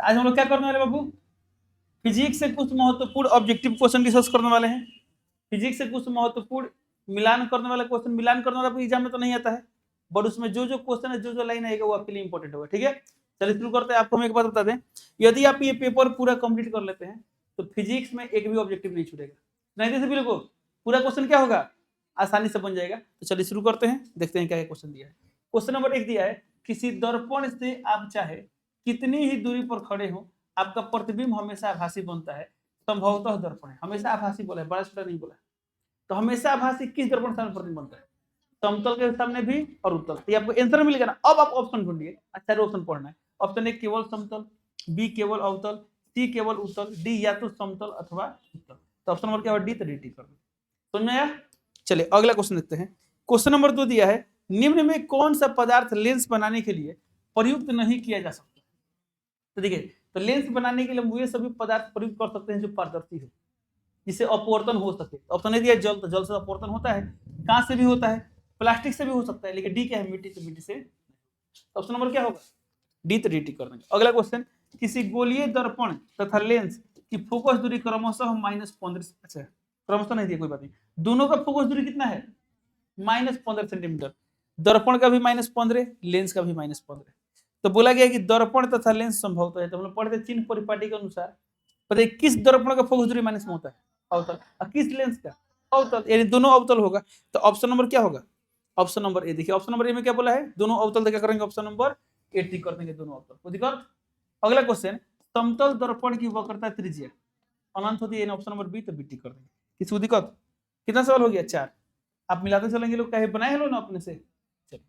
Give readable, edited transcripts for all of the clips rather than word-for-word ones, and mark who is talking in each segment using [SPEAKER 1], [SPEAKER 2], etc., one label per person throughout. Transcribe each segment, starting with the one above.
[SPEAKER 1] आज हम लोग क्या करने वाले बाबू, फिजिक्स से कुछ महत्वपूर्ण ऑब्जेक्टिव क्वेश्चन डिस्कस करने वाले हैं। फिजिक्स से कुछ महत्वपूर्ण मिलान करने वाला क्वेश्चन, मिलान करने वाला एग्जाम में तो नहीं आता है, बट उसमें जो जो क्वेश्चन है, जो जो लाइन आएगा वो आपके लिए इंपॉर्टेंट होगा। ठीक है, चलिए शुरू करते हैं। आपको हम एक बात बता दें, यदि आप ये पेपर पूरा कंप्लीट कर लेते हैं तो फिजिक्स में एक भी ऑब्जेक्टिव नहीं छूटेगा। नहीं दे सभी लोगों, पूरा क्वेश्चन क्या होगा, आसानी से बन जाएगा। तो चलिए शुरू करते हैं, देखते हैं क्या क्वेश्चन दिया है। क्वेश्चन नंबर 1 दिया है, किसी दर्पण से आप चाहे कितनी ही दूरी पर खड़े हो, आपका प्रतिबिंब हमेशा आभासी बनता है। संभवतः दर्पण है, हमेशा आभासी बोला है, बड़ा छोटा नहीं बोला। तो हमेशा आभासी किस दर्पण से प्रतिबिंब बनता है, समतल के सामने भी और उत्तल। ये आपको आंसर मिलेगा ना। अब आप ऑप्शन ढूंढिए, अच्छा ऑप्शन पढ़ना है। ऑप्शन ए केवल समतल, बी केवल अवतल, सी केवल उत्तल, डी या तो समतल अथवा उत्तल। तो ऑप्शन नंबर क्या होगा, डी। तो डी कर दो, समझ में आया। चलिए अगला क्वेश्चन देखते हैं। क्वेश्चन नंबर 2 दिया है, निम्न में कौन सा पदार्थ लेंस बनाने के लिए प्रयुक्त नहीं किया जा सकता। तो देखिए, तो लेंस बनाने के लिए वो सभी पदार्थ प्रयुक्त कर सकते हैं जो पारदर्शी हो, जिससे अपवर्तन हो सके। ऑप्शन ए दिया जल, तो जल से अपवर्तन होता है, कांच से भी होता है, प्लास्टिक से भी हो सकता है, लेकिन डी क्या है, मिट्टी से। मिट्टी से ऑप्शन नंबर क्या होगा, डी। तो डी टी कर देंगे। अगला क्वेश्चन, किसी गोलीय दर्पण तथा लेंस की फोकस दूरी क्रमशः -15, अच्छा क्रमशः नहीं दिया, कोई बात नहीं, दोनों का फोकस दूरी कितना है, -15 सेंटीमीटर। दर्पण का भी -15, लेंस का भी -15। तो बोला गया कि दर्पण तथा लेंस संभवतः है। तो हम लोग पढ़ते चिन्ह परिपाटी के अनुसार, पता है किस दर्पण का फोकस दूरी माइनस में होता है, अवतल, और किस लेंस का, अवतल, यानी दोनों अवतल होगा। तो ऑप्शन नंबर क्या होगा, ऑप्शन नंबर ए। देखिए ऑप्शन नंबर ए में क्या बोला है, दोनों अवतल क्या करेंगे, ऑप्शन नंबर ए टिक कर देंगे, दोनों अवतल को दिक्कत। अगला क्वेश्चन, समतल दर्पण की वक्रता त्रिज्या अनंत होती है, ऑप्शन नंबर बी। तो बी टिक कर देंगे, किसी दिक्कत। कितना सवाल हो गया, 4। आप मिलाते चलेंगे लोग, कहे बनाए लो ना अपने से। चलिए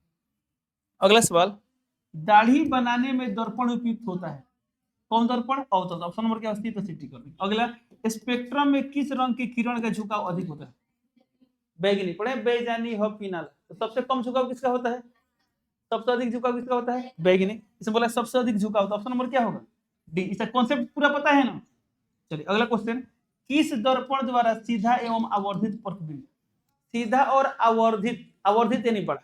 [SPEAKER 1] अगला सवाल, दाढ़ी बनाने में दर्पण उपयुक्त होता है, कौन दर्पण, अवतल। ऑप्शन नंबर क्या है, तो टिक कर देंगे। अगला, स्पेक्ट्रम में किस रंग की किरण का झुकाव अधिक होता है, बैगनी पढ़े, बेजानी हो पीनाला। तो सबसे कम झुकाव किसका होता है, सबसे अधिक झुकाव किसका होता है, बैगनी। इसमें बोला सबसे अधिक झुकाव, तो ऑप्शन नंबर क्या होगा, डी। इसका कॉन्सेप्ट पूरा पता है ना। चलिए अगला क्वेश्चन, किस दर्पण द्वारा सीधा एवं आवर्धित प्रतिबिंब, सीधा और आवर्धित, आवर्धित यानी बड़ा,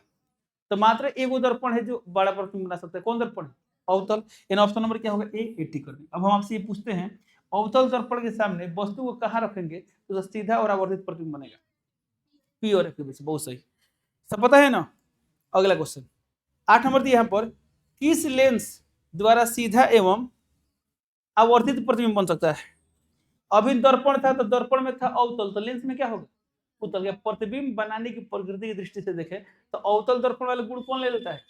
[SPEAKER 1] तो मात्र एगो दर्पण है जो बड़ा प्रतिबिंब बना सकता है, कौन दर्पण है, अवतल। इन ऑप्शन नंबर क्या होगा, ए 80 कर देंगे। अब हम आपसे ये पूछते हैं, अवतल दर्पण के सामने वस्तु को कहां रखेंगे तो सीधा और आवर्धित प्रतिबिंब बनेगा, पी और एफ के बीच। बहुत सही, सब पता है ना। अगला क्वेश्चन 8 नंबर दिया, यहाँ पर किस लेंस द्वारा सीधा एवं आवर्धित प्रतिबिंब बन सकता है। अभी दर्पण था तो दर्पण में था अवतल, तो लेंस में क्या होगा, उत्तल। प्रतिबिंब बनाने की प्रकृति की दृष्टि से देखें तो अवतल दर्पण वाले गुण कौन ले लेता है,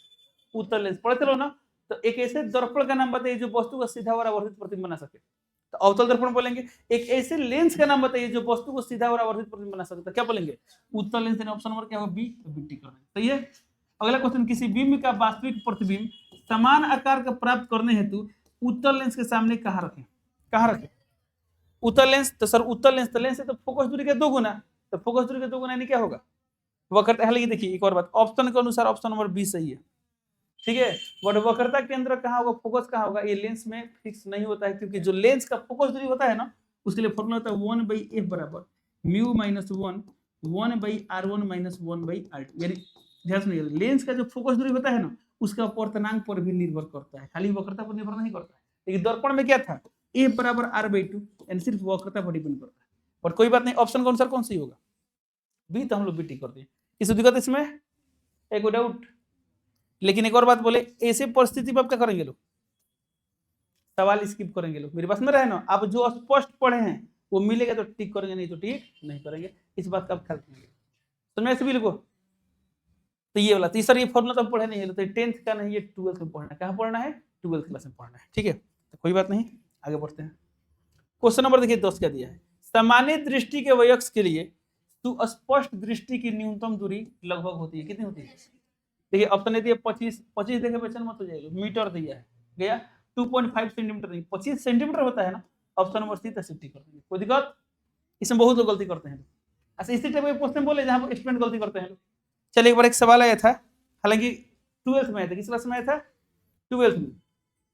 [SPEAKER 1] उत्तल लेंस। पढ़ते रहो ना। तो एक ऐसे दर्पण का नाम बताइए जो वस्तु का सीधा और आवर्धित प्रतिबिंब बना सके, तो अवतल दर्पण बोलेंगे। एक ऐसे लेंस का नाम बताइए जो वस्तु को सीधा और आवर्धित प्रतिबिंब बना सकता है, क्या बोलेंगे, उत्तल लेंस। ऑप्शन नंबर क्या होगा, बी। तो बी टिक कर देंगे, सही है। अगला क्वेश्चन, किसी बिंब का वास्तविक प्रतिबिंब समान आकार का प्राप्त करने हेतु उत्तल लेंस के सामने कहां रखें, कहां रखें, उत्तल लेंस। तो सर उत्तल लेंस, तो लेंस है तो फोकस दूरी के 2 गुना, तो फोकस दूरी के 2 गुना यानी क्या होगा, वक्रता। हालांकि देखिए एक और बात, ऑप्शन के अनुसार ऑप्शन नंबर बी सही है, ठीक है। बट वक्रता केंद्र कहाँ होगा, फोकस कहाँ होगा, ये लेंस में फिक्स नहीं होता है, क्योंकि जो लेंस का फोकस दूरी होता है ना, उसके लिए फॉर्मूला होता है 1/f बराबर mu minus 1/r1 minus 1/r2। यानी ध्यान सुनिए, लेंस का जो फोकस दूरी होता है ना, उसका अपवर्तनांक पर भी निर्भर करता है, खाली वक्रता पर निर्भर नहीं करता है। लेकिन दर्पण में क्या था, f बराबर r/2, यानी सिर्फ वक्रता पर डिपेंड करता है। पर कोई बात नहीं, ऑप्शन के अनुसार कौन सी होगा, बी। तो हम लोग बी टिक करते हैं, किसी दिक्कत इसमें, एक डाउट। लेकिन एक और बात बोले, ऐसे परिस्थिति में आप क्या करेंगे लोग, सवाल स्किप करेंगे लोग, मेरी बात में रहे ना। आप जो स्पष्ट पढ़े हैं वो मिलेगा तो टिक करेंगे, नहीं तो टिक नहीं करेंगे। इस बात का आप ख्याल रखेंगे, समझ में को। तो ये वाला तीसरा, ये फॉर्मूला तो पढ़े नहीं है, तो 10th का नहीं, ये 12th में पढ़ना है। कहाँ पढ़ना है, 12th क्लास में पढ़ना है, ठीक है। तो कोई बात नहीं, आगे बढ़ते हैं। क्वेश्चन नंबर देखिए 10 क्या दिया है, सामान्य दृष्टि के वयस्क के लिए सुस्पष्ट दृष्टि की न्यूनतम दूरी लगभग होती है, कितनी होती है। देखिए ऑप्शन दिया 25 देखे पहचान मत हो जाएगा, मीटर दिया है, गया 2.5 सेंटीमीटर नहीं 25 सेंटीमीटर होता है ना। ऑप्शन नंबर सी टिक कर देंगे, कोई दिक्कत। इसमें बहुत लोग गलती करते हैं। अच्छा इसी टाइप के क्वेश्चन बोले जहां पर स्टूडेंट गलती करते हैं। चलिए एक बार एक सवाल आया था, हालांकि 12th में आया था, किस क्लास में आया था, 12th में।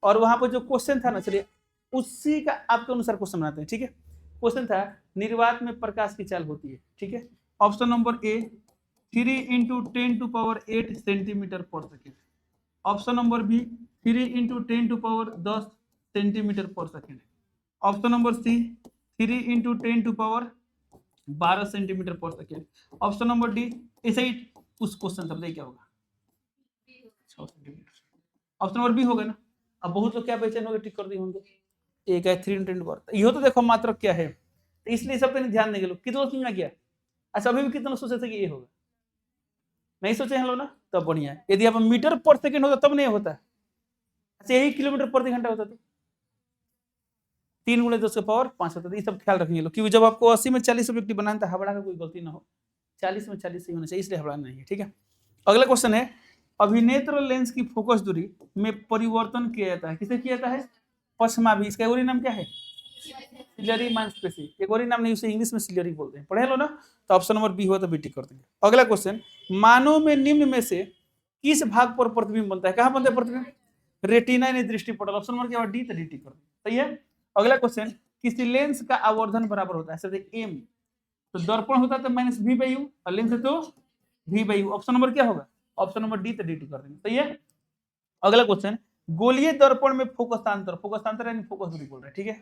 [SPEAKER 1] और वहां पर जो क्वेश्चन था ना, चलिए उसी का आपके अनुसार क्वेश्चन बनाते हैं, ठीक है। क्वेश्चन था, निर्वात में प्रकाश की चाल होती है, ठीक है। Option number A 3 × 10⁸ centimetre per second. Option number B 3 × 10⁻10 centimetre per second. Option number C 3 into 10⁻12 centimetre per second. Option number D ऐसे ही उस क्वेश्चन सब क्या होगा 6 सेंटीमीटर। ऑप्शन नंबर बी होगा ना। अब बहुत लोग क्या बेचैन होंगे, टिक कर दिए होंगे, एक है 3 इंटू 10⁻12, यो तो देखो मात्रक क्या है, तो इसलिए सब पे ध्यान देंगे लोग। कितना समझ में गया? अच्छा अभी भी कितना सोचे थे कि ये होगा, नहीं सोचे हैं लोग ना, तब बढ़िया है। यदि आप मीटर पर सेकेंड होता तब नहीं होता, अच्छा यही किलोमीटर प्रति घंटा होता तो 3 × 10⁻5 होता था। ये सब ख्याल रखेंगे लोग, क्योंकि जब आपको 80 में 40 ऑब्जेक्टिव बनाना था, हबड़ा का कोई गलती ना हो, 40 में 40 ही होना चाहिए, इसलिए हबड़ा नहीं है। ठीक है, अगला क्वेश्चन है, अभिनेत्र लेंस की फोकस दूरी में परिवर्तन किया जाता है, किसे किया जाता है? पश्चिमाभि। इसका एक और नाम क्या है? सिलियरी मांसपेशी। एक और नाम नहीं, उसे इंग्लिश में सिलियरी बोलते हैं, पढ़े लो ना। तो ऑप्शन नंबर बी हुआ तो बी टिक कर देंगे। अगला क्वेश्चन, मानव में निम्न में से किस भाग पर प्रतिबिंब बनता है? कहां बनता है प्रतिबिंब? रेटिना यानी दृष्टिपटल। ऑप्शन नंबर क्या हुआ? डी, तो डी टिक कर देंगे। सही है। अगला क्वेश्चन, किसी लेंस का आवर्धन बराबर होता है एम, तो दर्पण होता है तो -v/u और लेंस है तो v/u। ऑप्शन नंबर क्या होगा? ऑप्शन नंबर डी, तो डी टिक कर देंगे। सही है। अगला क्वेश्चन, गोलीय दर्पण में फोकसांतर, फोकसांतर यानी फोकस दूरी बोल रहे हैं, ठीक है।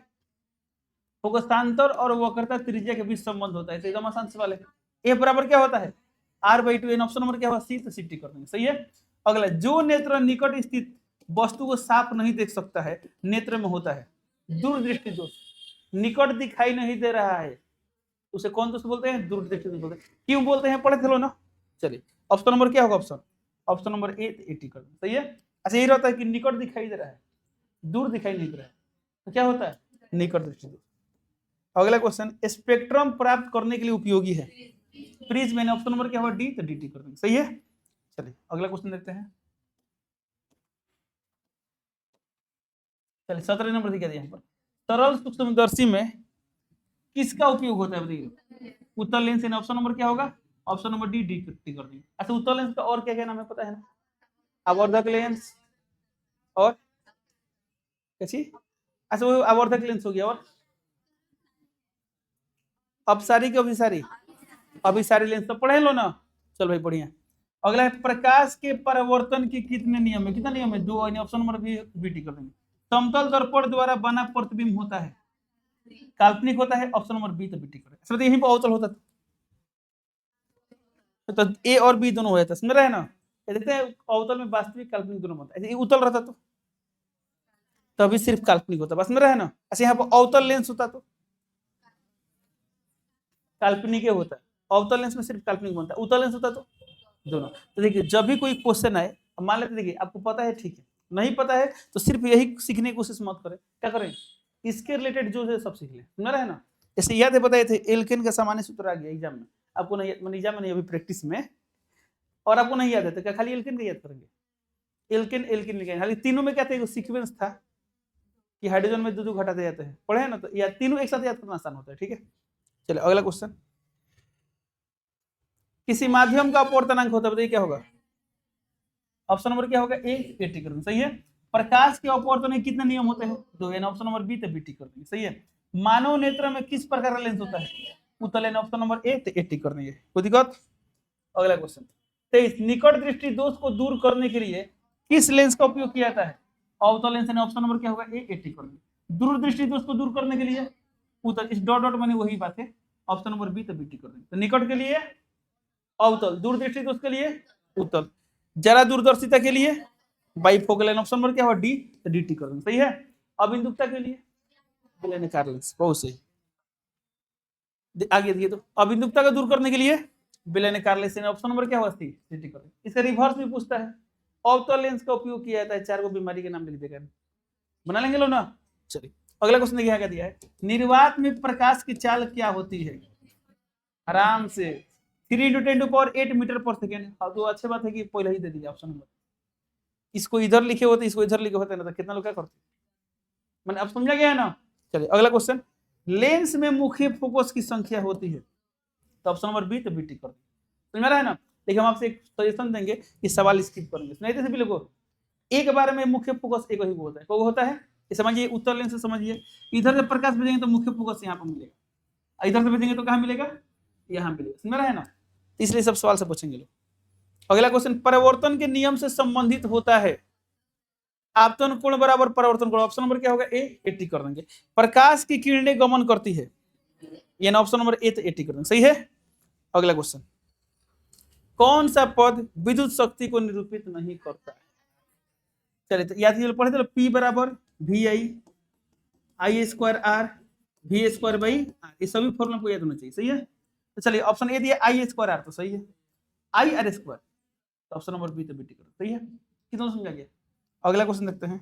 [SPEAKER 1] फोकसांतर और वक्रता त्रिज्या के बीच संबंध होता है, तो एकदम आसान सवाल है। ए बराबर क्या होता है? r/2 N. ऑप्शन नंबर क्या होगा? सी, तो सी टिक कर देंगे। सही है। अगला, जो नेत्र निकट स्थित वस्तु को साफ नहीं देख सकता है, नेत्र में होता है दूरदृष्टि दोष। निकट दिखाई नहीं दे रहा है, उसे कौन दोष बोलते हैं? दूरदृष्टि दोष बोलते हैं। क्यों बोलते हैं? पढ़े थे लो ना। चलिए, ऑप्शन नंबर क्या होगा? ऑप्शन नंबर ए, टिक कर देंगे। सही है। अच्छा, यही रहता है कि निकट दिखाई दे रहा है, दूर दिखाई नहीं दे रहा है, तो क्या होता है? निकट दृष्टि दोष। अगला क्वेश्चन, स्पेक्ट्रम प्राप्त करने के लिए उपयोगी है प्रिज्म। मैंने ऑप्शन नंबर क्या हुआ? डी, तो डी टिक कर देंगे। सही है। चलिए अगला क्वेश्चन देखते हैं। चलिए 17 नंबर दिखा दिया यहाँ पर, तरल सूक्ष्मदर्शी में किसका उपयोग होता है बताइए? उत्तल लेंस। ऑप्शन नंबर क्या होगा? ऑप्शन नंबर डी, डी टिक कर देंगे। अच्छा, उत्तल लेंस का और क्या क्या नाम है पता है ना? आवर्धक लेंस और कैसी? अच्छा, वो आवर्धक लेंस हो गया, और अपसारी की अभिसारी, अभिसारी लेंस तो पढ़े लो ना। चल भाई बढ़िया। अगला है, प्रकाश के परावर्तन के कितने नियम है? कितना नियम है? 2। ऑप्शन नंबर बी टिक कर देंगे। समतल दर्पण द्वारा बना प्रतिबिंब होता है, काल्पनिक होता है। ऑप्शन नंबर बी, तो बी टिक कर देंगे। यहीं पर अवतल होता तो ए और बी दोनों हो जाता, समझ रहे हैं ना। देखते हैं अवतल में वास्तविक काल्पनिक दोनों होता है, उतल रहता तो तभी सिर्फ काल्पनिक होता, बस में रहे ना। अच्छा, यहाँ पर अवतल लेंस होता तो काल्पनिक होता है, अवतल लेंस में सिर्फ काल्पनिक बनता है, उतल लेंस होता तो दोनों। तो देखिए, जब भी कोई क्वेश्चन आए, मान लेते देखिए आपको पता है, ठीक है, नहीं पता है तो सिर्फ यही सीखने की कोशिश मत करें, क्या करें? इसके रिलेटेड जो है सब सीख लें, समझ रहे हैं ना। जैसे याद है बताए थे, एल्केन का सामान्य सूत्र आ गया एग्जाम में, आपको नहीं, मैंने एग्जाम में नहीं, अभी प्रैक्टिस में, और आपको नहीं याद है तो क्या खाली एल्केन का याद करेंगे? एल्केन एल्केन लिखेंगे, खाली तीनों में क्या था? सीक्वेंस था कि हाइड्रोजन में दो घटाते जाते हैं, पढ़े हैं ना, तो या तीनों एक साथ याद करना आसान होता है। ठीक है, चलिए अगला क्वेश्चन, किसी माध्यम का अपवर्तनांक होता है, बताइए क्या होगा? ऑप्शन नंबर क्या होगा? ए, टिक कर देंगे। सही है। प्रकाश के अपवर्तन के कितने नियम होते हैं? 2। ऑप्शन नंबर बी, तो बी टिक कर देंगे। सही है। मानव नेत्र में किस प्रकार का लेंस होता है? उत्तल लेंस। ऑप्शन नंबर ए, तो ए टिक कर देंगे। कोई दिक्कत? अगला क्वेश्चन 23, निकट दृष्टि दोष को दूर करने के लिए किस लेंस का उपयोग किया जाता है? अवतल लेंस। ऑप्शन नंबर क्या होगा? ए, टिक कर देंगे। दूरदृष्टि दोष को दूर करने के लिए उत्तल, इस डॉट डॉट मैंने वही बात है, ऑप्शन नंबर बी, तो बी टिक कर देंगे। तो निकट के लिए अवतल, दूरदृष्टि दोष के लिए उत्तल, जरा दूरदर्शिता के लिए बाइफोकल। ऑप्शन नंबर क्या होगा? डी, तो डी टिक कर देंगे। सही है। अबिंदुकता के लिए बेलेनिकार लेंस, बहुत सही। आगे दिए तो अबिंदुकता को दूर करने के लिए बेलेनिकार लेंस। ऑप्शन नंबर क्या होगा? सी, टिक कर देंगे। इसका रिवर्स भी पूछता है, अवतल लेंस का उपयोग किया जाता है, 4 को बीमारी के नाम लिख देगा, बना लेंगे लो ना। चलिए अगला क्वेश्चन देखिए क्या दिया है, निर्वात में प्रकाश की चाल क्या होती है? आराम से 3 × 10⁸ मीटर पर सेकेंड। तो अच्छी बात है कि पहले ही दे दीजिए ऑप्शन नंबर, इसको इधर लिखे होते, इसको इधर लिखे होते ना, तो कितना लोग क्या करते, मैंने अब समझा गया है ना। चलिए अगला क्वेश्चन, लेंस में मुख्य फोकस की संख्या होती है, तो ऑप्शन नंबर बी, तो बी टिक कर देंगे। समझ रहा है ना। देखिए हम आपसे एक सजेशन देंगे कि सवाल स्किप करेंगे, नहीं तो सभी लोगों एक बार में मुख्य फोकस एक ही होता है, वो होता है, समझिए उत्तर लेंस से समझिए, इधर से प्रकाश भेजेंगे तो मुख्य फोकस यहाँ पर मिलेगा, इधर से भेजेंगे तो कहाँ मिलेगा? यहाँ मिलेगा, समझ रहा है ना। इसलिए सब सवाल से पूछेंगे लोग। अगला क्वेश्चन, परिवर्तन के नियम से संबंधित होता है, आपतन कोण बराबर परावर्तन कोण, ऑप्शन नंबर क्या होगा ए, 80 कर देंगे। प्रकाश की किरणें गमन करती है, यानी ऑप्शन नंबर ए तो 80 कर देंगे, सही है। अगला क्वेश्चन, कौन सा पद विद्युत शक्ति को निरूपित नहीं करता है? चलिए तो याद कीजिए, पढ़े थे P बराबर VI square R V square by R, ये सभी फॉर्मूला को याद होना चाहिए, सही है। तो चलिए ऑप्शन ए दिया I स्क्वायर R, तो सही है। I R स्क्वायर, तो ऑप्शन नंबर बी तो बीटी करो, सही है। कितना समझा गया? अगला क्वेश्चन देखते हैं।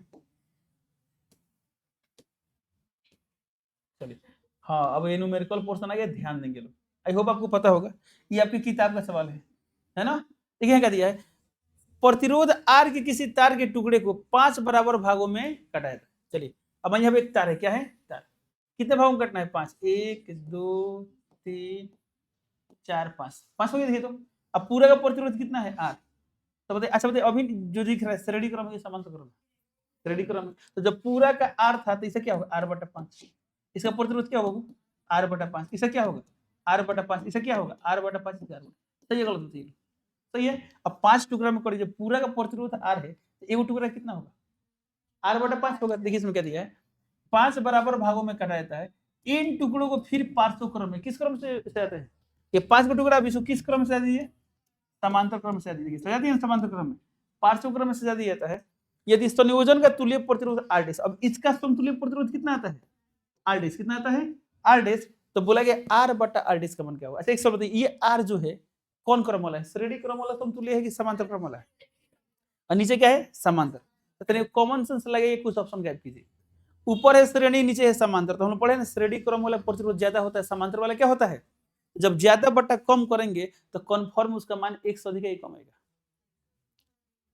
[SPEAKER 1] चलिए हाँ, अब ये न्यूमेरिकल पोर्शन आ गया, ध्यान देंगे लोग। आई होप आपको पता होगा, ये आपकी किताब का सवाल है ना। देखिए क्या दिया है, प्रतिरोध R के किसी तार के टुकड़े को 5 बराबर भागों में कटा जाता है। चलिए अब यहाँ पे एक तार है, क्या है तार, कितने भागों में कटना है? 5, 1 2 3 4 5 हो गया। देखिए तो अब पूरा का प्रतिरोध कितना है R, तो बताइए। अच्छा बताइए, अभी जो दिख रहा है श्रेणी क्रम है, समांतर क्रम, श्रेणी क्रम, तो जब पूरा का R था तो इसे क्या होगा R/5, इसका प्रतिरोध क्या होगा R/5, इसे क्या होगा R/5, इसे क्या होगा R/5, सही है गलत होती है? सही है। अब 5 टुकड़ा में करिए, जब पूरा का प्रतिरोध R है तो एक टुकड़ा कितना होगा R/5 होगा। देखिए इसमें क्या दिया है, 5 बराबर भागों में काटा जाता है, इन टुकड़ों को फिर पार्श्व क्रम में, किस क्रम से जाते हैं ये 5 का टुकड़ा, अब इसको किस क्रम से दीजिए, समांतर क्रम से दीजिए, सजा दिए समांतर क्रम में, पार्श्व क्रम में सजा दिया जाता है। यदि संयोजन का तुल्य प्रतिरोध R डैश, अब इसका समतुल्य प्रतिरोध कितना आता है R डैश, कितना आता है R डैश, तो बोला गया R/R डैश का मान क्या होगा। अच्छा एक सवाल बताइए, ये R जो है कौन क्रम वाला है, श्रेणी क्रम वाला समतुल्य है कि समांतर क्रम वाला है, और नीचे क्या है समांतर, तो कॉमन सेंस लगाइए, कुछ ऑप्शन गैप कीजिए। ऊपर है श्रेणी, नीचे है समांतर, तो हम लोग पढ़े ना श्रेणी क्रम वाला प्रतिरोध ज्यादा होता है, समांतर वाला क्या होता है, जब ज्यादा बटा कम करेंगे तो कन्फर्म उसका मान 1 से अधिक ही कम आएगा।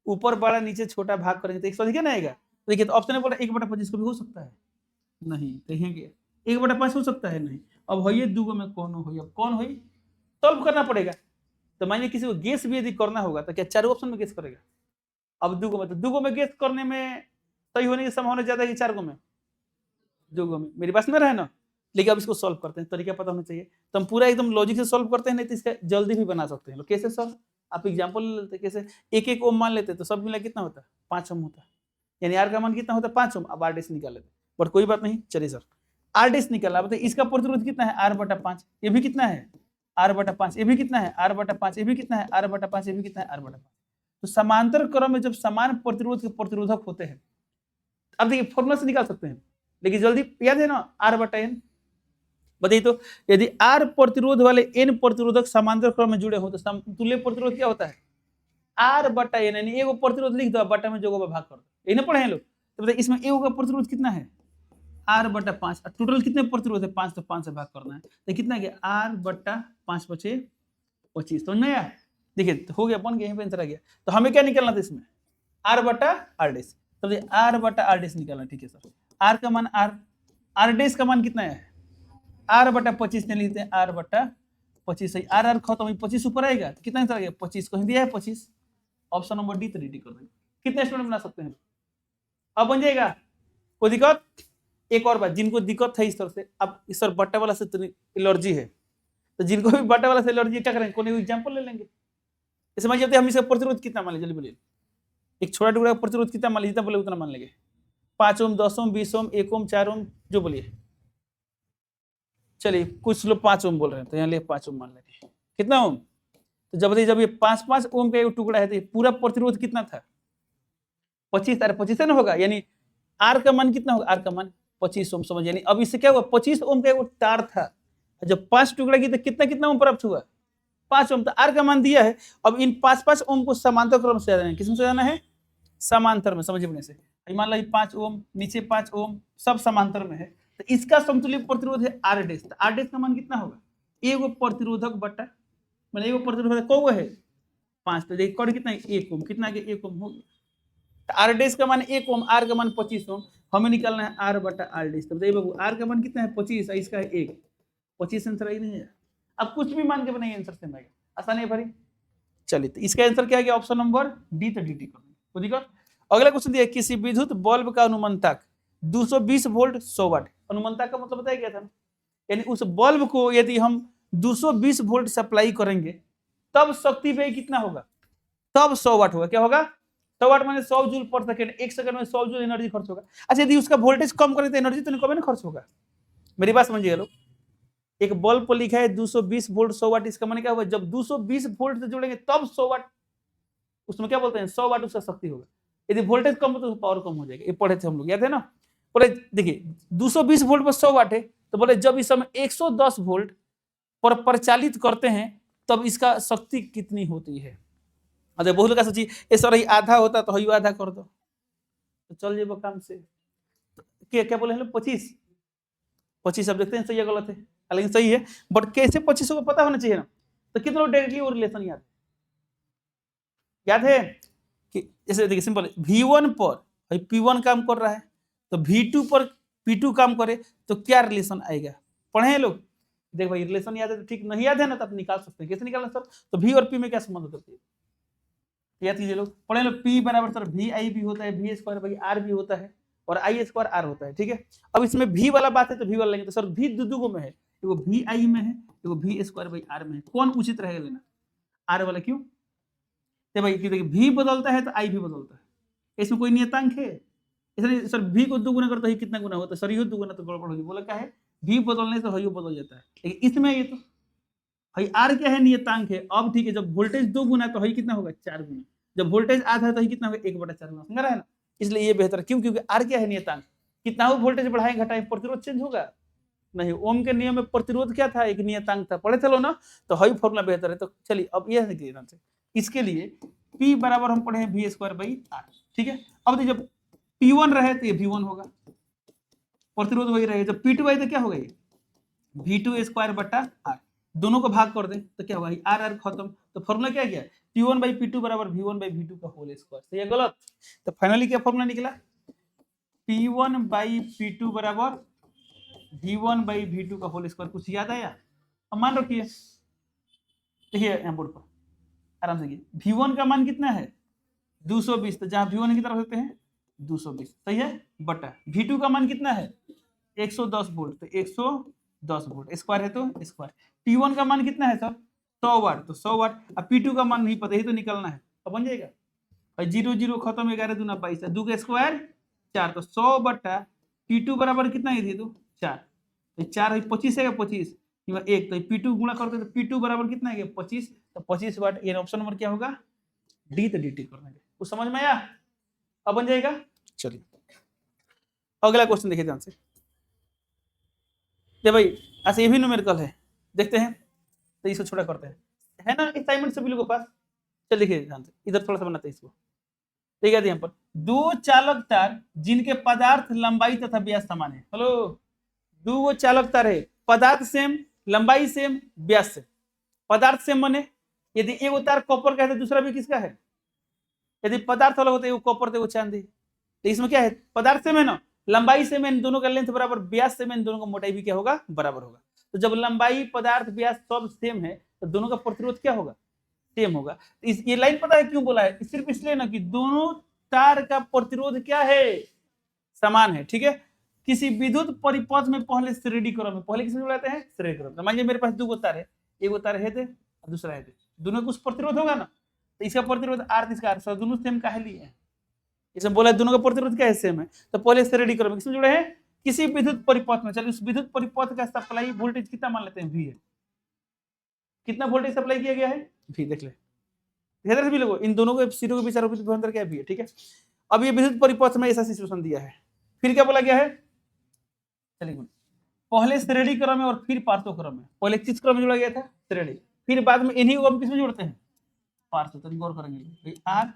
[SPEAKER 1] ऊपर बड़ा नीचे छोटा भाग करेंगे तो 1 से अधिक ना आएगा। देखिए तो ऑप्शन बोला 1/25 को भी हो सकता है, नहीं देखेंगे 1/5 हो सकता है, नहीं। अब है दूगो में कौन हो, अब कौन हो सॉल्व करना पड़ेगा। तो मानिए किसी को गेस भी यदि करना होगा तो क्या चारों ऑप्शन में गेस करेगा, अब दूगो में, तो दूगो में गेस करने में सही होने की संभावना ज्यादा है कि 4 गो में, दूगो में, मेरी बात में रहे ना। लेकिन अब इसको सॉल्व करते हैं, तरीका पता होना चाहिए, तो हम पूरा एकदम लॉजिक से सॉल्व करते हैं, नहीं तो इसका जल्दी भी बना सकते हैं। कैसे सॉल्व, आप एग्जांपल ले लेते, कैसे 1 ओम मान लेते तो सब मिला कितना होता है 5 ओम होता है, यानी आर का मान कितना होता है 5 ओम। अब आर डैश निकाल लेते, बट कोई बात नहीं, चलिए सर आर डैश निकाला, बताइए इसका प्रतिरोध कितना है R/5, ये भी कितना है R/5, ये भी कितना है R/5, ये भी कितना है R/5, ये भी कितना है R/5। तो समांतर क्रम में जब समान प्रतिरोध के प्रतिरोधक होते हैं, अब देखिए फॉर्मूला से निकाल सकते हैं, लेकिन जल्दी याद है ना R/n। बताइए तो यदि R प्रतिरोध वाले n प्रतिरोधक समांतर क्रम में जुड़े हो तो समतुल्य प्रतिरोध क्या होता है R/n, यानी एगो प्रतिरोध लिख दो, बटा में जोगो भाग कर दो, यही ना पढ़े हैं लोग। तो बताइए इसमें एगो का प्रतिरोध कितना है R/5, टोटल कितने प्रतिरोध है 5, तो 5 से भाग करना है, तो कितना गया R/5 बचे 25, तो नहीं आया। देखिए तो हो गया, बन गया, यहीं पे आंसर आ गया। तो हमें क्या निकालना था इसमें R/R डैश, तो R/R डैश निकालना, ठीक है सर। R का मान R डैश का मान कितना है R/25 ने लिखते हैं R/25, सही। R खत्म हुई, 25 ऊपर आएगा तो कितना आंसर आ गया 25, कहीं दिया है 25, ऑप्शन नंबर डी तो रेडी कर देंगे। कितने स्टूडेंट बना सकते हैं, अब बन जाएगा, कोई दिक्कत। एक और बात, जिनको दिक्कत है इस तरह से, अब इस तरह बट्टा वाला से तो एलर्जी है, तो जिनको भी बट्टा वाला से एलर्जी क्या करेंगे, कोई एग्जाम्पल ले लेंगे। समझ जाते हम इसका प्रतिरोध कितना मान लीजिए, बोलिए एक छोटा टुकड़ा प्रतिरोध कितना मान लीजिए, बोले उतना मान लेंगे, 5 ओम 10 ओम 20 ओम 1 ओम 4 ओम, जो बोलिए। चलिए कुछ लोग 5 ओम बोल रहे हैं, तो यहाँ ले 5 ओम मान लेंगे, कितना ओम, तो जब ये 5 ओम का एक टुकड़ा है तो पूरा प्रतिरोध कितना था 25, अरे 25 ना होगा, यानी आर का मान कितना होगा, आर का मान 25 ओम, समझ। यानी अब इससे क्या हुआ 25 ओम का एक तार था, जब 5 टुकड़ा की तो कितना ओम प्राप्त हुआ 5 ओम, तो आर का मान दिया है। अब इन 5 ओम को समांतर क्रम से जाना है, किसमें से जाना है समांतर में, समझिए अपने से। मान लो 5 ओम नीचे 5 ओम सब समांतर में है, तो इसका समतुल्य प्रतिरोध है R डैश, तो R डैश का मान कितना होगा एगो प्रतिरोधक बटा, मतलब एगो प्रतिरोधक को है 5, तो देखिए कौन कितना है 1 ओम, कितना के 1 ओम हो गया, तो R डैश का मान 1 ओम, R का मान 25 ओम, हमें निकालना है R/R डैश। तो बताइए बाबू R का मान कितना है 25, इसका है 1, 25 आंसर आई नहीं है। अब कुछ भी मान के बनाइए आंसर से आएगा, आसान है भाई। चलिए तो इसका आंसर क्या गया ऑप्शन नंबर डी, तो डी कर कोई दिक्कत। अगला क्वेश्चन दिया, किसी विद्युत बल्ब का अनुमंतक 220 वोल्ट 100 वाट, अनुमंतक का मतलब बताया गया था, यानी उस बल्ब को यदि हम 220 वोल्ट सप्लाई करेंगे तब शक्ति व्यय कितना होगा, तब 100 वाट होगा, क्या होगा 100 वाट माने 100 जूल पर सेकंड, 1 सेकंड में 100 जूल एनर्जी खर्च होगा। अच्छा यदि उसका वोल्टेज कम करें तो एनर्जी तो कम नहीं खर्च होगा। मेरी बात समझिए लोग, एक बल्ब पर लिखा है 220 वोल्ट 100 वाट, इसका माने क्या होगा, जब 220 वोल्ट से जुड़ेंगे तब 100 वाट, उसमें क्या बोलते हैं 100 वाट उसका शक्ति होगा। यदि वोल्टेज कम हो तो पावर कम हो जाएगा। ये पढ़े थे हम लोग, याद है ना। बोले देखिए 220 वोल्ट पर 100 वाट है, तो बोले जब इस समय 110 वोल्ट पर प्रचालित करते हैं तब इसका शक्ति कितनी होती है। अरे बहुत लोग सोचिए ये सर ही आधा होता तो ही आधा कर दो तो चल जाए काम से। क्या क्या बोले हम लोग 25 अब देखते हैं सही है गलत है, लेकिन सही है, बट कैसे 25 को पता होना चाहिए ना। तो कितने लोग डायरेक्टली वो रिलेशन याद है कि जैसे देखिए सिंपल V1 पर P1 काम कर रहा है तो V2 पर P2 काम करे तो क्या रिलेशन आएगा। पढ़े हैं लोग, देख भाई रिलेशन याद है तो ठीक, नहीं याद है ना तो आप निकाल सकते हैं। कैसे निकालना सर, तो V और P में क्या संबंध होता है याद कीजिए लोग। पढ़े लोग P बराबर सर VI भी होता है, V स्क्वायर बाई R भी होता है और I स्क्वायर R होता है। ठीक है, अब इसमें V वाला बात है तो V वाला लेंगे, तो सर V दो में है, एगो VI में है एगो V स्क्वायर बाई R में है, कौन उचित रहेगा लेना, R वाला। क्यों भाई, देखिए V बदलता है तो I भी बदलता है, इसमें कोई नियतांक है। इसलिए सर V को 2 गुना करता है कितना गुना होता है, सर ये 2 गुना तो गड़बड़ होगी। बोला क्या है V बदलने से हयो बदल जाता है, लेकिन इसमें ये तो भाई R क्या है नियतांक है। अब ठीक है, जब वोल्टेज 2 गुना तो हई कितना होगा 4 गुना, जब वोल्टेज आधा है तो कितना होगा 1/4 गुना, समझ रहा है ना। इसलिए ये बेहतर, क्यों, क्योंकि R क्या है नियतांक, कितना हो वोल्टेज बढ़ाएं घटाएं प्रतिरोध चेंज होगा नहीं। ओम के नियम में प्रतिरोध क्या था, एक नियतांक था, पढ़े चलो ना, तो हई फॉर्मूला बेहतर है। तो चलिए अब यह देखिए ध्यान से, इसके लिए P बराबर हम पढ़े हैं V स्क्वायर बाई R। ठीक है, अब देखिए जब P1 रहे तो ये V1 होगा, प्रतिरोध वही रहे, जब P2 आए तो क्या होगा ये V2 स्क्वायर बटा R, दोनों को भाग कर दें तो क्या होगा R R खत्म। तो फॉर्मूला क्या गया P1 बाई P2 बराबर V1 बाई V2 का होल स्क्वायर, सही है गलत। तो फाइनली क्या फॉर्मूला निकला, P1 बाई P2 बराबर V1 बाई V2 का होल स्क्वायर। कुछ याद आया, अब मान रखिए, देखिए यहाँ बोर्ड पर आराम से, V1 का मान कितना है 220, तो जहां V1 की तरफ होते हैं 220, सही है, बटा V2 का मान कितना है 110 वोल्ट, तो 110 वोल्ट, स्क्वायर है तो स्क्वायर। P1 का मान कितना है सर 100 वाट, तो 100 वाट। अब P2 का मान नहीं पता, ही तो निकलना है, तो बन जाएगा भाई 0 0 खत्म, 11 दूना 22, 2 का स्क्वायर 4, तो 100 बटा P2 बराबर कितना है तो 4, तो 4 25 है 25 1, तो P2 गुणा करते तो P2 बराबर कितना है 25, तो 25 वाट। ये ऑप्शन नंबर क्या होगा डी, तो dt करना है। कुछ समझ में आया, अब बन जाएगा। चलिए अगला क्वेश्चन देखिए ध्यान से, भाई ऐसे ये भी न्यूमेरिकल है, देखते हैं, तो इसको छोटा करते हैं, है ना असाइनमेंट सभी लोगों के पास। चल देखिए ध्यान से, इधर थोड़ा सा बनाते हैं इसको। ठीक है, यहाँ पर 2 चालक तार जिनके पदार्थ लंबाई तथा व्यास समान है। हेलो, 2 चालक तार है, पदार्थ सेम, लंबाई सेम, व्यास सेम। पदार्थ सेम माने यदि एक तार कॉपर का है तो दूसरा भी किसका है, यदि पदार्थ अलग होता है वो कॉपर थे वो चांदी। तो इसमें क्या है पदार्थ सेम है ना, लंबाई सेम है, इन दोनों का लेंथ बराबर, व्यास सेम है, इन दोनों का मोटाई भी क्या होगा बराबर होगा। तो जब लंबाई पदार्थ व्यास सब सेम है तो दोनों का प्रतिरोध क्या होगा सेम होगा। ये लाइन पता है क्यों बोला है, सिर्फ इसलिए ना कि दोनों तार का प्रतिरोध क्या है समान है। ठीक है, किसी विद्युत परिपथ में पहले श्रेणी क्रम में, पहले किसमें बुलाते हैं श्रेणी क्रम में। मानिए मेरे पास 2 तार है, एक तार है थे दूसरा है थे, दोनों का कुछ प्रतिरोध होगा ना, तो इसका प्रतिरोध R, इसका R, दोनों सेम का है लिए, इसमें बोला दोनों का प्रतिरोध क्या है सेम है। तो पहले श्रेणी क्रम किसमें जुड़े हैं किसी विद्युत परिपथ में। चलिए उस विद्युत परिपथ का सप्लाई वोल्टेज कितना मान लेते हैं V है, कितना वोल्टेज सप्लाई किया गया है V, देख ले इधर से भी लोगों, इन दोनों को सीधों के बीच अंतर क्या है V है। ठीक है, अब ये विद्युत परिपथ में ऐसा सिचुएशन दिया है, फिर क्या बोला गया है, चलिए पहले श्रेणी क्रम में और फिर पार्श्व क्रम में। पहले किस क्रम में जोड़ा गया था श्रेणी, फिर बाद में इन्हीं को हम किसमें जोड़ते हैं पार्श्व। तो गौर करेंगे R,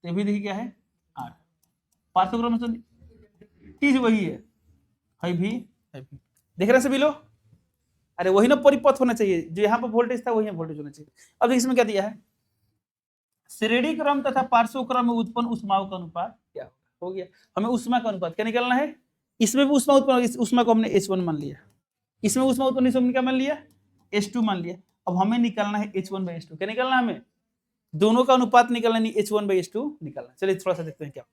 [SPEAKER 1] तो भी देखिए क्या है R, पार्श्व क्रम में चीज वही है भी, देख रहे सभी लोग, अरे वही ना परिपथ होना चाहिए, जो यहाँ पर वोल्टेज था वही वोल्टेज होना चाहिए। अब देखिए इसमें क्या दिया है, श्रेणी क्रम तथा पार्श्व क्रम में उत्पन्न उष्माओं का अनुपात क्या हो गया, हमें उष्मा का अनुपात क्या निकालना है। इसमें भी उष्मा उत्पन्न, इस उष्मा को हमने H1 मान लिया, इसमें उष्मा उत्पन्न इसमें क्या मान लिया H2 मान लिया। अब हमें निकालना है H1/H2, क्या निकालना है हमें दोनों का अनुपात निकालना, नहीं H1/H2 निकालना। चलिए थोड़ा सा देखते हैं क्या।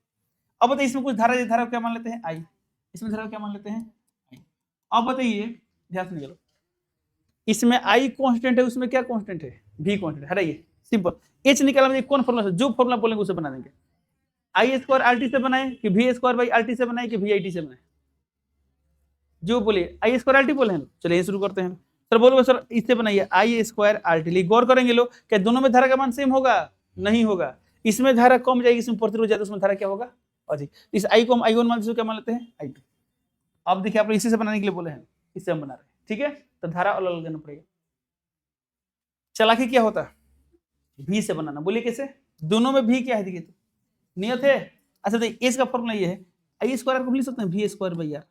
[SPEAKER 1] अब बताइए इसमें कुछ धारा, धारा क्या मान लेते हैं I, इसमें धारा क्या मान लेते हैं I। अब बताइए ध्यान से निकालो, इसमें I कांस्टेंट है, उसमें क्या कांस्टेंट है V कांस्टेंट है। ये सिंपल H निकालना, कौन फॉर्मूला, जो फॉर्मूला बोलेंगे उसे बना देंगे। आई स्क्वायर आर टी से बनाए कि V square by R T से बनाए कि वी आई टी से बनाए? जो बोलिए आई स्क्वायर आर टी बोले हैं। चलिए शुरू करते हैं। सर बोलो सर इससे बनाइए आई स्क्वायर आर टी। गौर करेंगे लोग, क्या दोनों में धारा का मान सेम होगा? नहीं होगा। इसमें धारा कम जाएगी, इसमें प्रतिरोध ज्यादा, उसमें धारा क्या होगा? अधिक। इस आई को हम आई वन मान लेते, क्या मान लेते हैं? आई टू। अब देखिए आप लोग इसी से बनाने के लिए बोले हैं, इससे हम बना रहे हैं, ठीक है। तो धारा अलग अलग देना पड़ेगा। चालाकी क्या होता है? भी से बनाना। बोलिए कैसे? दोनों में भी क्या है देखिए, तो नियत है। अच्छा तो इसका फॉर्मूला ये है, आई स्क्वायर को लिख सकते हैं वी स्क्वायर बाई आर।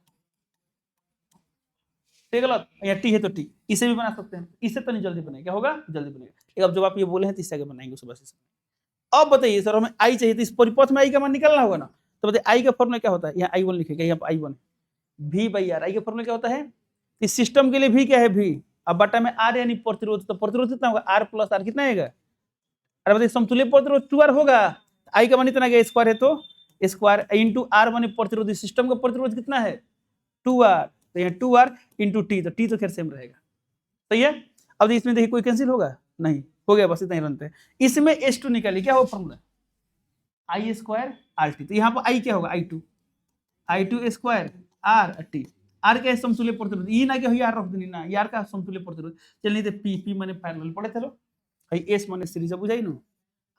[SPEAKER 1] ठीक गलत? या टी है तो टी, इसे भी बना सकते हैं। इससे तो नहीं जल्दी बनेगा, क्या होगा? जल्दी बनेगा। अब जब आप ये बोले हैं तो इससे आगे बनाएंगे उसके बाद। अब बताइए सर हमें आई चाहिए, तो इस परिपथ में आई का मान निकालना होगा ना। तो बताइए आई का फॉर्मूला क्या होता है? यहाँ आई वन लिखेगा, यहाँ आई वन भी बाई आर। आई का फॉर्मूला क्या होता है? इस सिस्टम के लिए भी क्या है? भी। अब बटा में आर यानी प्रतिरोध, तो प्रतिरोध कितना होगा? आर प्लस आर कितना आएगा? अरे बताइए समतुल्य प्रतिरोध 2r होगा। आई का मान इतना गया, स्क्वायर है तो स्क्वायर इंटू आर माने प्रतिरोध। सिस्टम का प्रतिरोध कितना है? 2r। तो यहाँ 2r इंटू टी, तो टी तो खैर सेम रहेगा, सही है। अब इसमें देखिए कोई कैंसिल होगा? नहीं, हो गया, बस इतना ही बनते हैं। इसमें H2 निकालिए, क्या होगा formula? I square R T. तो यहाँ पर आई क्या होगा? I two square R T. R क्या है? समतुल्य प्रतिरोध। ई ना क्या हो, यार रख देनी ना, यार का समतुल्य प्रतिरोध। चल नहीं तो पी, पी माने पैरेलल पढ़े थे लोग, भाई एस माने सीरीज, बुझाई नो।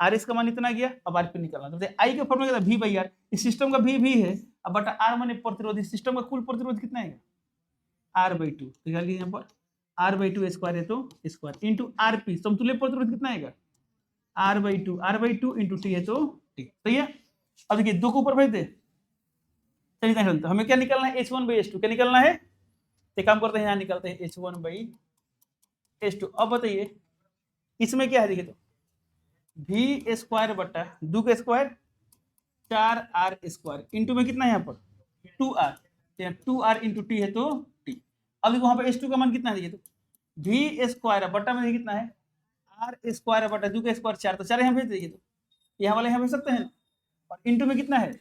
[SPEAKER 1] आर एस का मान इतना गया, अब आर पी निकालना। तो आई का फॉर्मूला क्या था? V by R. इस सिस्टम का भी है, अब बटा आर माने प्रतिरोध। इस सिस्टम का कुल प्रतिरोध कितना है? R by two. निकालिए यहाँ पर आर बाई टू स्क्वायर है तो स्क्वायर इंटू आर पी। समतुल्य प्रतिरोध कितना आएगा? R by two into T है तो टी, सही है। अब देखिए दो को ऊपर भेज दे, चलिए तो हमें क्या निकालना है? H1 by H2। क्या निकालना है? एक काम करते हैं, यहाँ निकालते हैं H1 बाई H2। अब बताइए इसमें क्या है? देखिए तो भी स्क्वायर बटा दो का स्क्वायर 4r स्क्वायर इंटू में कितना है यहाँ पर? 2r। 2r इंटू टी है तो टी। अब देखो वहां पर H2 का मान कितना है? देखिए तो भी स्क्वायर बटा में कितना है? आर स्क्वायर बटा दो का स्क्वायर 4, तो 4 यहाँ भेज दीजिए, तो यहाँ वाले यहाँ भेज सकते हैं। और इंटू में कितना है?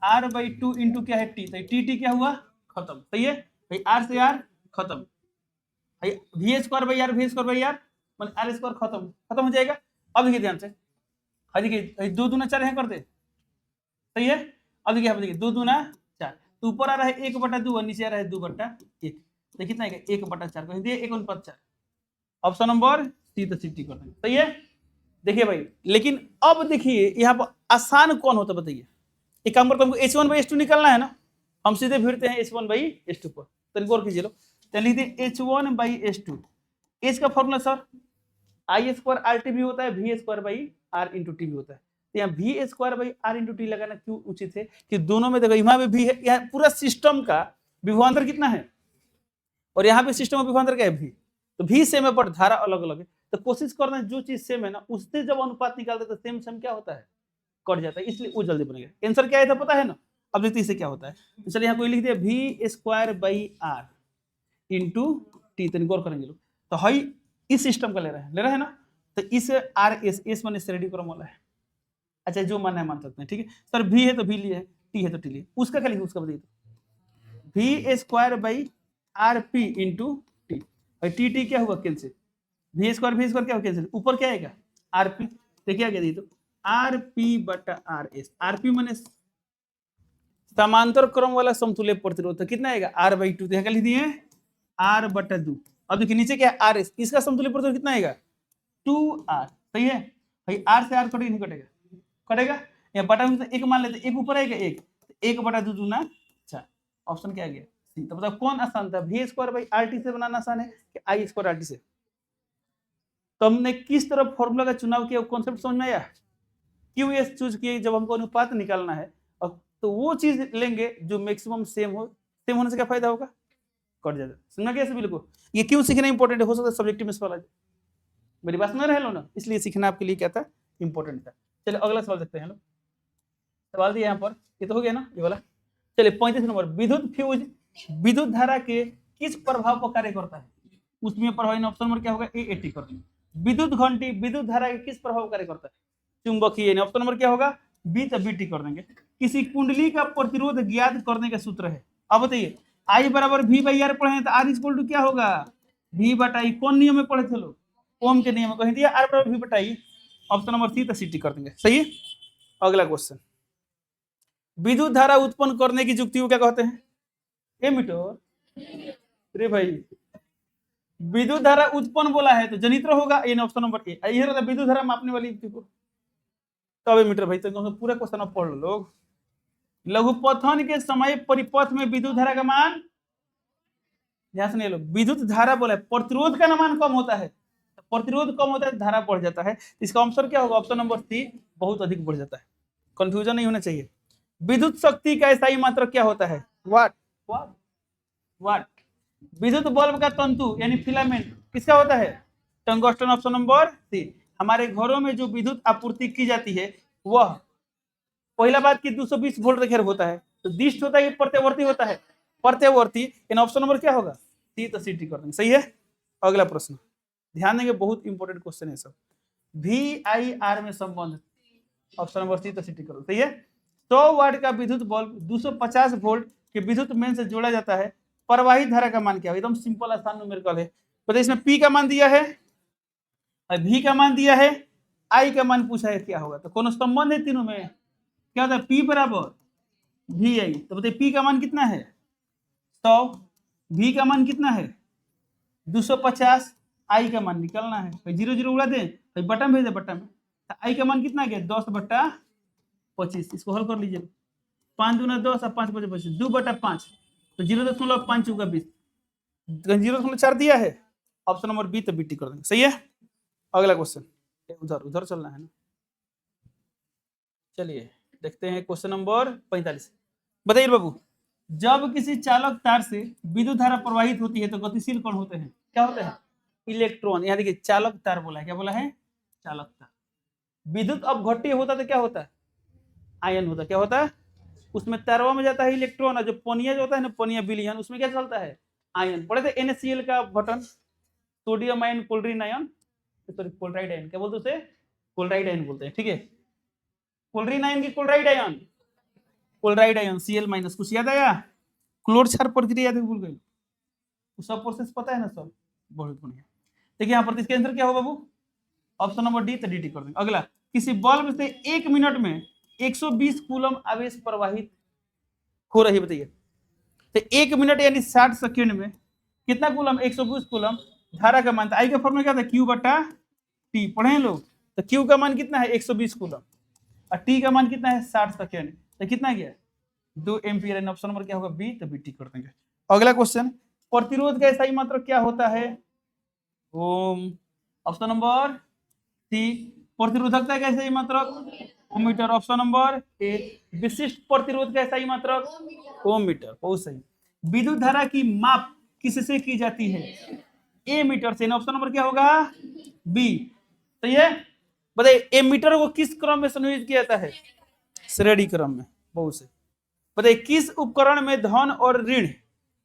[SPEAKER 1] आर बाई टू इंटू क्या है? टी। तो टी टी क्या हुआ? खत्म, सही है भाई। आर से आर खत्म भाई, V square by R, V square by R मतलब आर स्क्वायर खत्म, खत्म हो जाएगा। अब देखिए ध्यान से, देखिए दो दूना 4 यहाँ कर दे, सही है। अब देखिए, देखिए दो दूना 4, तो ऊपर आ रहा है 1/2 और नीचे आ रहा है 2/1। तो कितना है? 1/4 कर दिए, 1/4। ऑप्शन नंबर सी, तो सी कर देंगे, सही है। देखिए भाई, लेकिन अब देखिए यहाँ पर आसान कौन होता है बताइए? एक काम करते हमको H1 बाई H2 निकालना है ना, हम सीधे भिड़ते हैं H1 बाई H2 पर। तो गौर कीजिए लो, तो लिख दिए H1 बाई H2। एच का formula sir I square R T भी होता है, V square by R into T भी होता है। तो यहाँ V square by R into T लगाना क्यों उचित है? कि दोनों में देखो, यहाँ पे भी है, यहाँ पूरा सिस्टम का विभवांतर कितना है, और यहाँ पे सिस्टम का विभवांतर क्या है? भी। तो भी सेम है, बट धारा अलग अलग है। तो कोशिश करना जो चीज सेम है ना, उससे जब अनुपात निकालते तो सेम सेम क्या होता है? कट जाता है, इसलिए वो जल्दी बनेगा। आंसर क्या है था पता है ना? अब देखते इससे क्या होता है। तो चलिए यहाँ कोई लिख दिया भी square by R into T. तो गौर करेंगे लोग, तो हाई इस सिस्टम का ले रहे हैं ना, तो इस आर एस मान इससे रेडी क्रम वाला है। अच्छा जो मानना है मान सकते हैं, ठीक है सर। भी है तो भी लिए, टी है तो टी लिए, उसका क्या लिखे? उसका बताइए तो भी square by R P into T. और टी टी क्या हुआ? कैंसिल। भी स्क्वायर क्या हुआ? कैंसिल। ऊपर क्या आएगा? R P. देखिए क्या दिए तो आर पी बटा आर एस। आर पी माने समांतर क्रम वाला समतुल्य प्रतिरोध, तो कितना आएगा? R by two. तो लिख दिए आर बटा दो। अब देखिए नीचे क्या है? R S. इसका समतुल्य प्रतिरोध कितना आएगा? 2r, सही है भाई। आर से आर कटेगा, नहीं कटेगा? कटेगा। या बटा में एक मान लेते, एक ऊपर आएगा एक, 1/2 दूना 4। ऑप्शन क्या आ गया? सी। तो बताओ कौन आसान था? V square by R T से बनाना आसान है कि आई स्क्वायर आर टी से? तो हमने किस तरह फॉर्मूला का चुनाव किया, कॉन्सेप्ट समझ में आया? क्यों ये चूज किए? जब हमको अनुपात निकालना है, और तो वो चीज लेंगे जो मैक्सिमम सेम हो। सेम होने से क्या फायदा होगा? कट जाएगा। समझना कैसे? बिल्कुल। ये क्यों सीखना इंपॉर्टेंट है? हो सकता है सब्जेक्टिव में सवाल आ जाए, मेरी बात सुन रहे लो ना, इसलिए सीखना आपके लिए क्या था? इंपॉर्टेंट था। चलिए अगला सवाल देखते हैं लोग। सवाल दिया यहाँ पर, ये तो हो गया ना ये वाला। चलिए 35 नंबर, विद्युत फ्यूज विद्युत धारा के किस प्रभाव पर कार्य करता है? उसमें प्रभावी ऑप्शन नंबर क्या होगा? ए 80 कर देंगे। विद्युत घंटी विद्युत धारा के किस प्रभाव कार्य करता है? चुंबकीय। ऑप्शन नंबर क्या होगा? बी, तो बी टी कर देंगे। किसी कुंडली का प्रतिरोध ज्ञात करने का सूत्र है। अब बताइए आई बराबर वी बाई आर पढ़े हैं, तो आर इक्वल टू क्या होगा? वी बटा ई। कौन नियम में पढ़े थे लोग? ओम के नियम में कहीं दिया आर बराबर वी बटा ई। ऑप्शन नंबर सी, तो सी टी कर देंगे, सही है। अगला क्वेश्चन, विद्युत धारा उत्पन्न करने की युक्ति को क्या कहते हैं? एमीटर। अरे भाई, विद्युत धारा उत्पन्न बोला है तो जनित्र होगा, ये ऑप्शन नंबर ए। ये रहता विद्युत धारा मापने वाली युक्ति को, तब एमीटर। भाई तो पूरा क्वेश्चन आप पढ़ लो लोग। लघुपथन के समय परिपथ में विद्युत धारा का मान, ध्यान से नहीं लो, विद्युत धारा बोला है, प्रतिरोध का मान कम होता है, प्रतिरोध कम होता है, धारा बढ़ जाता है। इसका आंसर क्या होगा? ऑप्शन नंबर सी, बहुत अधिक बढ़ जाता है। कंफ्यूजन नहीं होना चाहिए। विद्युत शक्ति का स्थायी मात्रक क्या होता है? वाट। वाट वाट। विद्युत बल्ब का तंतु यानी फिलामेंट किसका होता है? टंगस्टन। Option number C. हमारे घरों में जो विद्युत आपूर्ति की जाती है वह, पहला बात की 220 वोल्ट तक होता है, तो दिष्ट होता है कि प्रत्यावर्ती होता है? प्रत्यावर्ती। इन ऑप्शन नंबर क्या होगा? सी। तो सी टी कर देंगे, सही है। अगला प्रश्न ध्यान देंगे, बहुत इंपॉर्टेंट क्वेश्चन है सब। VIR में संबंध, ऑप्शन नंबर सी। तो सी टी कर दो, सही है। 100 वाट का विद्युत बल्ब 250 वोल्ट के विद्युत मेन से जोड़ा जाता है, प्रवाहित धारा का मान क्या है? एकदम सिंपल आसान न्यूमेरिकल है। तो इसमें P का मान दिया है, V का मान दिया है, I का मान पूछा है, क्या होगा? तो कौन संबंध है तीनों में? क्या होता है? P बराबर VI। तो बताइए P का मान कितना है? 100। V का मान कितना है? 250। I का मान निकालना है, भाई 0 0 उड़ा दे, भाई बटा भेज दे, बटा में। तो I का मान कितना गया? 10/25। इसको हल कर लीजिए। 5 दूना 10 और 5 5 25, 2/5, तो 0.5 चौका 20, 0.4 दिया है। Option number B. तो बीटी कर देंगे, सही है। अगला क्वेश्चन, उधर उधर चलना है ना। चलिए देखते हैं क्वेश्चन नंबर 45। बताइए बाबू, जब किसी चालक तार से विद्युत धारा प्रवाहित होती है तो गतिशील कण होते हैं, क्या होते हैं? इलेक्ट्रॉन। यहाँ देखिए चालक तार बोला है, क्या बोला है? चालक तार। विद्युत अपघट्य होता तो क्या होता है? आयन होता। क्या होता है? उसमें तारवा में जाता है इलेक्ट्रॉन, और जो पनिया जो होता है ना, पनिया विलयन, उसमें क्या चलता है? आयन। पढ़े थे NaCl का button, sodium ion, chlorine ion, sorry chloride ion, क्या बोलते उसे? क्लोराइड आयन बोलते हैं, ठीक है। क्लोरीन आयन की chloride ion, chloride ion Cl-। कुछ याद आया? क्लोर क्षार प्रक्रिया याद है, भूल गए? सब प्रोसेस पता है ना सब? बहुत बढ़िया। देखिए यहाँ पर इसका आंसर क्या होगा बाबू? Option number D. तो डी कर देंगे। अगला, किसी बल्ब से 1 मिनट में 120 कूलम आवेश प्रवाहित हो रही है, बताइए। तो 1 मिनट यानी 60 सेकंड में कितना कूलम? 120 कूलम धारा का मान। आई का फॉर्मूला क्या था? Q/T। पढ़े लोग? तो Q का मान कितना है? 120 कूलम, और T का मान कितना है? 60 सेकंड। तो कितना गया? 2 एम्पियर। ऑप्शन नंबर क्या होगा? बी। तो BT कर देंगे। अगला क्वेश्चन, प्रतिरोध का स्थायी मात्रक क्या होता है? ओम। Option number C. प्रतिरोधकता का स्थायी मात्रक ohm metre. Option number A. विशिष्ट प्रतिरोध का स्थायी मात्रक ओम मीटर, बहुत सही। विद्युत धारा की माप किससे की जाती है? ए मीटर से। ऑप्शन नंबर क्या होगा? बी। तो ये बताइए एमीटर को किस क्रम में संयोजित किया जाता है? श्रेणी क्रम में, बहुत सही। बताइए किस उपकरण में धन और ऋण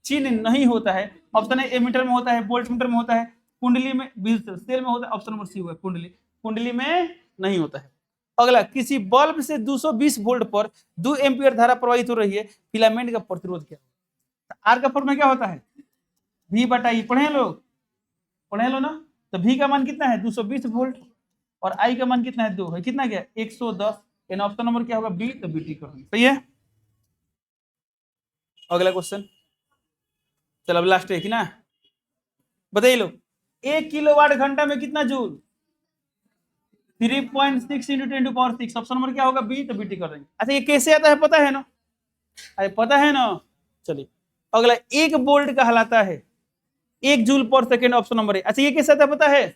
[SPEAKER 1] चिन्ह नहीं होता है? ऑप्शन है एमीटर में होता है, वोल्ट मीटर में होता है, कुंडली में, विद्युत सेल में होता है। ऑप्शन नंबर सी हुआ कुंडली, कुंडली में नहीं होता है। अगला, किसी बल्ब से 220 वोल्ट पर 2 एम्पियर धारा प्रवाहित हो रही है, फिलामेंट का प्रतिरोध क्या होता है? आर का फॉर्मूला क्या होता है? V/I। पढ़े लोग? पढ़े लो ना। तो V का मान कितना है? 220 वोल्ट, और I का मान कितना है? 2 है। कितना गया? 110। इन ऑप्शन नंबर क्या होगा? बी। तो BT कर देंगे, सही है। अगला क्वेश्चन, चलो अब लास्ट है कि ना। बताइए लोग, 1 किलोवाट घंटा में कितना जूल? 3.6 × 10⁻⁶। ऑप्शन नंबर क्या होगा? बी। तो BT कर देंगे। अच्छा ये कैसे आता है पता है ना? अरे पता है ना। चलिए अगला, 1 वोल्ट कहलाता है 1 जूल पर सेकेंड। ऑप्शन नंबर ए। अच्छा ये कैसे आता है पता है?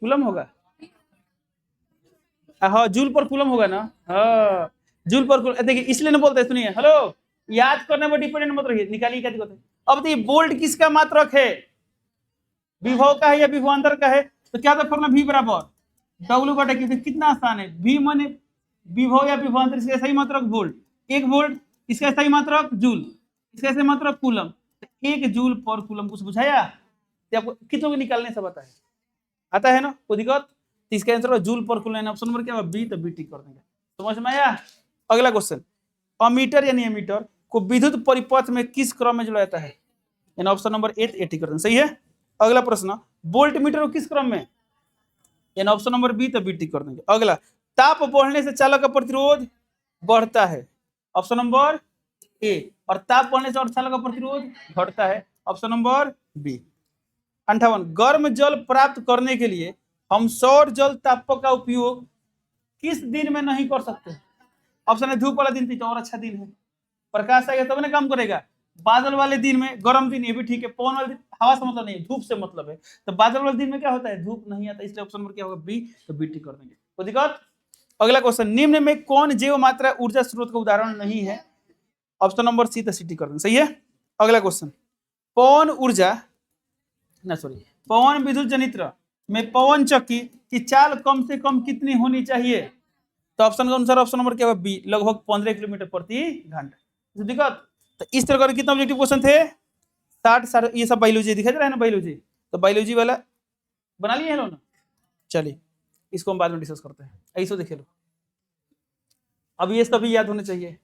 [SPEAKER 1] कूलम होगा। हाँ जूल पर कूलम होगा ना। हाँ जूल पर कूलम। देखिए इसलिए ना बोलते, सुनिए, हेलो, याद करने पर डिपेंडेंट मत रहिए, निकालिए क्या दिक्कत है। अब देखिए वोल्ट किसका मात्रक है? विभव का है या विभवांतर का है? तो क्या था फॉर्मूला? V बराबर W/Q। कितना आसान है। V माने विभव या विभवांतर, इसका सही मात्रक वोल्ट। 1 वोल्ट, इसका सही मात्रक जूल, इसका सही मात्रक कूलम। 1 जूल पर कूलम। कुछ बुझाया? आपको कितनों को निकालने से पता है? आता है ना, कोई दिक्कत? इसका आंसर जूल पर कूलम। ऑप्शन नंबर क्या होगा? बी। तो BT कर देंगे। समझ में आया? अगला क्वेश्चन, अमीटर यानी एमीटर को विद्युत परिपथ में किस क्रम में जोड़ा जाता है? ऑप्शन नंबर ए। 80 कर देंगे, सही है। अगला प्रश्न, वोल्ट मीटर को किस क्रम में? यानी ऑप्शन नंबर बी, तो बी टिक कर देंगे। अगला, ताप बढ़ने से चालक का प्रतिरोध बढ़ता है, ऑप्शन नंबर ए। और ताप बढ़ने से और चालक का प्रतिरोध घटता है, ऑप्शन नंबर बी। 58, गर्म जल प्राप्त करने के लिए हम सौर जल तापक का उपयोग किस दिन में नहीं कर सकते? ऑप्शन है धूप वाला दिन तो और अच्छा दिन है, प्रकाश आएगा तब ना काम करेगा। बादल वाले दिन में, गर्म दिन ये भी ठीक है, पवन वाले दिन, हवा से मतलब नहीं है, धूप से मतलब है, तो बादल वाले दिन में क्या होता है, धूप नहीं आता, इसलिए ऑप्शन नंबर क्या होगा, बी, तो बी टिक कर देंगे। कोई दिक्कत? अगला क्वेश्चन, निम्न में कौन जैव मात्रा ऊर्जा स्रोत का उदाहरण नहीं है? ऑप्शन नंबर सी, तो सी टिक कर देंगे, सही है। अगला क्वेश्चन, पवन ऊर्जा पवन विद्युत जनित्र में पवन चक्की की चाल कम से कम कितनी होनी चाहिए? तो ऑप्शन के अनुसार ऑप्शन नंबर क्या होगा, बी, लगभग 15 किलोमीटर प्रति घंटा। दिक्कत? तो इस तरह के कितने ऑब्जेक्टिव क्वेश्चन थे? 60। ये सब बायोलॉजी दिखा दे रहा है ना, बायोलॉजी, तो बायोलॉजी वाला बना लिए हैं लोग ना। चलिए इसको हम बाद में डिस्कस करते हैं, ऐसे देखे लो। अब ये सभी याद होने चाहिए।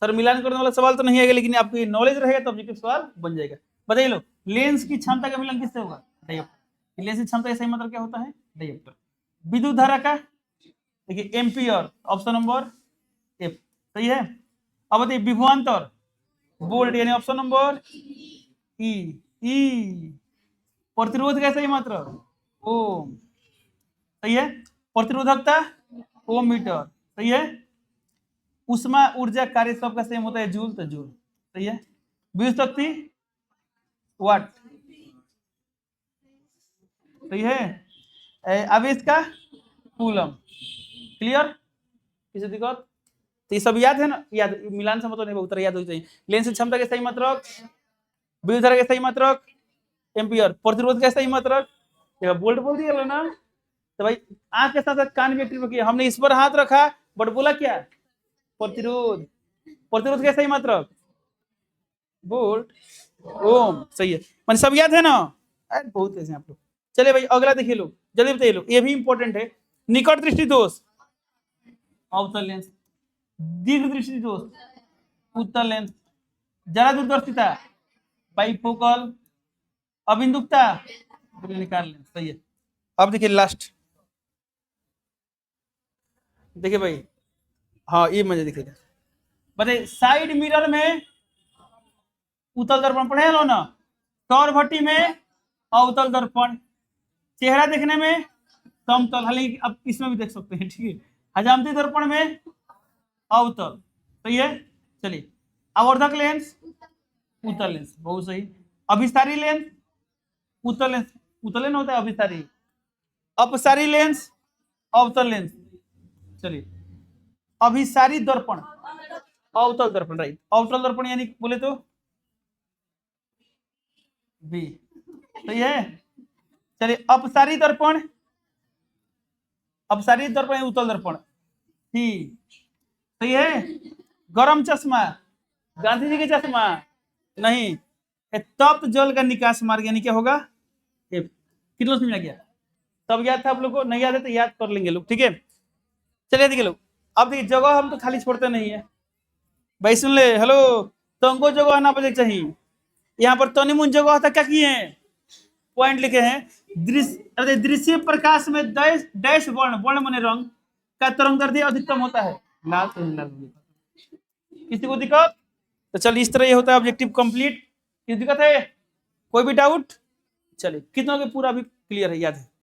[SPEAKER 1] सर मिलान करने वाला सवाल तो नहीं आएगा, लेकिन आपकी नॉलेज रहेगा तो ऑब्जेक्टिव सवाल बन जाएगा। बताइए लो, लेंस की क्षमता का मिलान किससे होगा? डायोप्टर। लेंस की क्षमता का सही मतलब क्या होता है? डायोप्टर। विद्युत धारा का देखिए एम्पियर, ऑप्शन नंबर एफ, सही है। अब बताइए विभवांतर, वोल्ट, यानी ऑप्शन नंबर ई। प्रतिरोध का सही मतलब ओम, सही है। प्रतिरोधकता ओम मीटर, सही है। उष्मा ऊर्जा कार्य सबका सेम होता है, जूल, तो जूल, सही है। विद्युत शक्ति वाट, सही है। आवेश का कूलम, क्लियर? किसी दिक्कत? तो ये सब याद है ना, याद, मिलान से मतलब नहीं, बहुत याद हो चाहिए। लेंस की क्षमता के सही मात्रक, विद्युत धारा के सही मात्रक एम्पियर, प्रतिरोध का सही मात्रक वोल्ट बोल दिया ना। तो भाई आंख के साथ साथ कान भी एक्टिव किया, हमने इस पर हाथ रखा बट बोला क्या? प्रतिरोध। प्रतिरोध का सही मात्रक वोल्ट, ओम, सही है। मैंने सब याद है ना? बहुत ऐसे आप लोग। चलिए भाई अगला देखिए लोग, जल्दी बताइए लोग, ये भी इंपॉर्टेंट है। निकट दृष्टि दोष अवतल लेंस, दीर्घ दृष्टि दोष उत्तल लेंस, जरा दूरदर्शिता बाइफोकल, अबिंदुकता निकाल लेंस, सही है। अब देखिए लास्ट, देखिए भाई, हाँ ये मुझे दिखेगा। बताइए साइड मिरर में उत्तल दर्पण पढ़े लो ना, सौर भट्टी में अवतल दर्पण, चेहरा देखने में समतल, हालांकि अब इसमें भी देख सकते हैं, ठीक है। हजामती दर्पण में अवतल, सही है। चलिए आवर्धक लेंस उत्तल लेंस, बहुत सही। अभिसारी लेंस उत्तल लेंस, उत्तल लेंस होता है अभिसारी। अपसारी लेंस अवतल लेंस, चलिए। अभिसारी दर्पण अवतल दर्पण, राइट। अवतल दर्पण यानी बोले तो बी, सही है। चलिए अपसारी दर्पण, अपसारी दर्पण उत्तल दर्पण, ठीक, सही है। गरम चश्मा, गांधी जी के चश्मा नहीं, तप्त जल का निकास मार्ग यानी क्या होगा? कितना समझ आ गया? सब याद था आप लोग को? नहीं याद है तो याद कर लेंगे लोग, ठीक है। चलिए देखिए लोग, अब देखिए जगह हम तो खाली छोड़ते नहीं है भाई, सुन ले, हेलो, तुमको जगह आना बजे चाहिए। यहाँ पर तनिमुन जगह था, क्या किए हैं? पॉइंट लिखे हैं। दृश्य, दृश्य प्रकाश में डैश डैश वर्ण, वर्ण माने रंग का तरंगदैर्ध्य अधिकतम होता है, लाल से लाल। किसी को दिक्कत? तो चलिए इस तरह ये होता है ऑब्जेक्टिव कंप्लीट। किसी दिक्कत है? कोई भी डाउट? चलिए कितनों के पूरा भी क्लियर है, याद है?